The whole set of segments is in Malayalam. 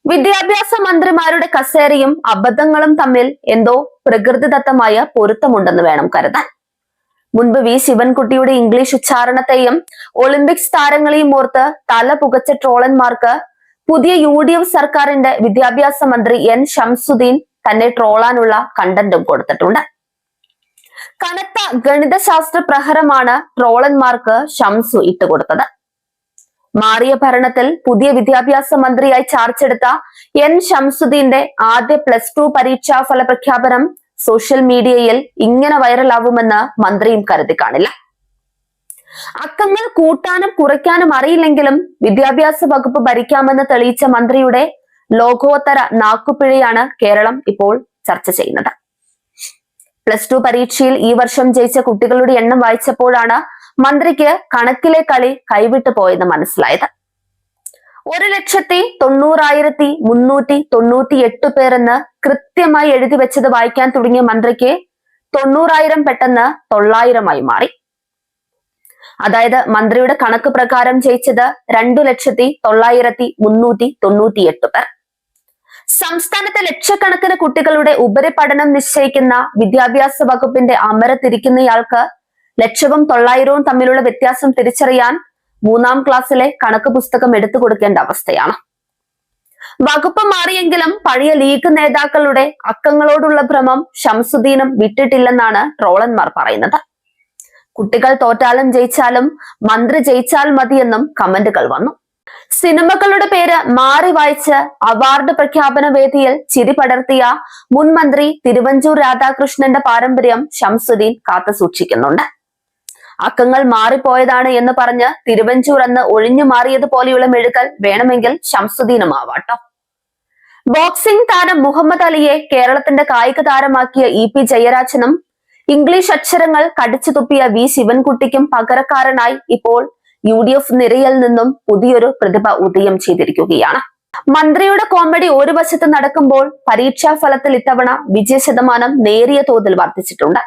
വിദ്യാഭ്യാസ മന്ത്രിമാരുടെ കസേരയും അബദ്ധങ്ങളും തമ്മിൽ എന്തോ പ്രകൃതിദത്തമായ പൊരുത്തമുണ്ടെന്ന് വേണം കരുതാൻ. മുൻപ് വി ശിവൻകുട്ടിയുടെ ഇംഗ്ലീഷ് ഉച്ചാരണത്തെയും ഒളിമ്പിക്സ് താരങ്ങളെയും ഓർത്ത് തല പുകച്ച ട്രോളന്മാർക്ക് പുതിയ UDF സർക്കാരിന്റെ വിദ്യാഭ്യാസ മന്ത്രി N ഷംസുദ്ദീൻ തന്നെ ട്രോളാനുള്ള കണ്ടന്റും കൊടുത്തിട്ടുണ്ട്. കനത്ത ഗണിതശാസ്ത്ര പ്രഹരമാണ് ട്രോളന്മാർക്ക് ഷംസു ഇട്ടുകൊടുത്തത്. മാറിയ ഭരണത്തിൽ പുതിയ വിദ്യാഭ്യാസ മന്ത്രിയായി ചാർജ് എടുത്ത N ഷംസുദ്ദീന്റെ ആദ്യ +2 പരീക്ഷാ ഫല പ്രഖ്യാപനം സോഷ്യൽ മീഡിയയിൽ ഇങ്ങനെ വൈറലാവുമെന്ന് മന്ത്രിയും കരുതി കാണില്ല. അക്കങ്ങൾ കൂട്ടാനും കുറയ്ക്കാനും അറിയില്ലെങ്കിലും വിദ്യാഭ്യാസ വകുപ്പ് ഭരിക്കാമെന്ന് തെളിയിച്ച മന്ത്രിയുടെ ലോകോത്തര നാക്കുപിഴയാണ് കേരളം ഇപ്പോൾ ചർച്ച ചെയ്യുന്നത്. +2 പരീക്ഷയിൽ ഈ വർഷം ജയിച്ച കുട്ടികളുടെ എണ്ണം വായിച്ചപ്പോഴാണ് മന്ത്രിക്ക് കണക്കിലെ കളി കൈവിട്ടു പോയെന്ന് മനസ്സിലായത്. 1,90,398 പേരെന്ന് കൃത്യമായി എഴുതി വെച്ചത് വായിക്കാൻ തുടങ്ങിയ മന്ത്രിക്ക് 90,000 പെട്ടെന്ന് 9,000 മാറി. അതായത് മന്ത്രിയുടെ കണക്ക് പ്രകാരം ജയിച്ചത് 2,09,398 പേർ. സംസ്ഥാനത്തെ ലക്ഷക്കണക്കിന് കുട്ടികളുടെ ഉപരിപഠനം നിശ്ചയിക്കുന്ന വിദ്യാഭ്യാസ വകുപ്പിന്റെ അമരത്തിരിക്കുന്നയാൾക്ക് ലക്ഷവും 9,000വും തമ്മിലുള്ള വ്യത്യാസം തിരിച്ചറിയാൻ 3ാം ക്ലാസ്സിലെ കണക്ക് പുസ്തകം എടുത്തു കൊടുക്കേണ്ട അവസ്ഥയാണ്. വകുപ്പ് മാറിയെങ്കിലും പഴയ ലീഗ് നേതാക്കളുടെ അക്കങ്ങളോടുള്ള ഭ്രമം ഷംസുദ്ദീനും വിട്ടിട്ടില്ലെന്നാണ് ട്രോളന്മാർ പറയുന്നത്. കുട്ടികൾ തോറ്റാലും ജയിച്ചാലും മന്ത്രി ജയിച്ചാൽ മതിയെന്നും കമന്റുകൾ വന്നു. സിനിമകളുടെ പേര് മാറി വായിച്ച് അവാർഡ് പ്രഖ്യാപന വേദിയിൽ ചിരി പടർത്തിയ മുൻ മന്ത്രി തിരുവഞ്ചൂർ രാധാകൃഷ്ണന്റെ പാരമ്പര്യം ഷംസുദ്ദീൻ കാത്തുസൂക്ഷിക്കുന്നുണ്ട്. അക്കങ്ങൾ മാറിപ്പോയതാണ് എന്ന് പറഞ്ഞ് തിരുവഞ്ചൂർ അന്ന് ഒഴിഞ്ഞു മാറിയതുപോലെയുള്ള മെഴുകൽ വേണമെങ്കിൽ ഷംസുദ്ദീനും ആവാട്ടോ. ബോക്സിംഗ് താരം മുഹമ്മദ് അലിയെ കേരളത്തിന്റെ കായിക താരമാക്കിയ EP ജയരാജനും ഇംഗ്ലീഷ് അക്ഷരങ്ങൾ കടിച്ചു തുപ്പിയ വി ശിവൻകുട്ടിക്കും പകരക്കാരനായി ഇപ്പോൾ UDF നിരയിൽ നിന്നും പുതിയൊരു പ്രതിഭ ഉദയം ചെയ്തിരിക്കുകയാണ്. മന്ത്രിയുടെ കോമഡി ഒരു വശത്ത് നടക്കുമ്പോൾ പരീക്ഷാ ഫലത്തിൽ ഇത്തവണ വിജയശതമാനം നേരിയ തോതിൽ വർദ്ധിച്ചിട്ടുണ്ട്.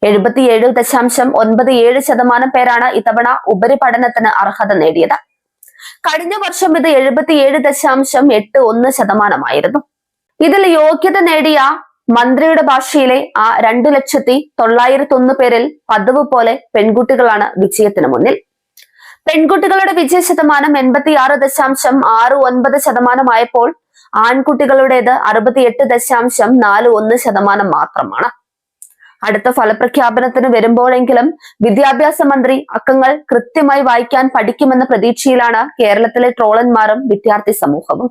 77.97% പേരാണ് ഇത്തവണ ഉപരിപഠനത്തിന് അർഹത നേടിയത്. കഴിഞ്ഞ വർഷം ഇത് 77.81% ഇതിൽ യോഗ്യത നേടിയ മന്ത്രിയുടെ ഭാഷയിലെ ആ 2,09,001 പേരിൽ പതിവ് പോലെ പെൺകുട്ടികളാണ് വിജയത്തിന് മുന്നിൽ. പെൺകുട്ടികളുടെ വിജയശതമാനം 86.69% ആയപ്പോൾ ആൺകുട്ടികളുടേത് 68.41% മാത്രമാണ്. അടുത്ത ഫലപ്രഖ്യാപനത്തിന് വരുമ്പോഴെങ്കിലും വിദ്യാഭ്യാസ മന്ത്രി അക്കങ്ങൾ കൃത്യമായി വായിക്കാൻ പഠിക്കുമെന്ന പ്രതീക്ഷയിലാണ് കേരളത്തിലെ ട്രോളന്മാരും വിദ്യാർത്ഥി സമൂഹവും.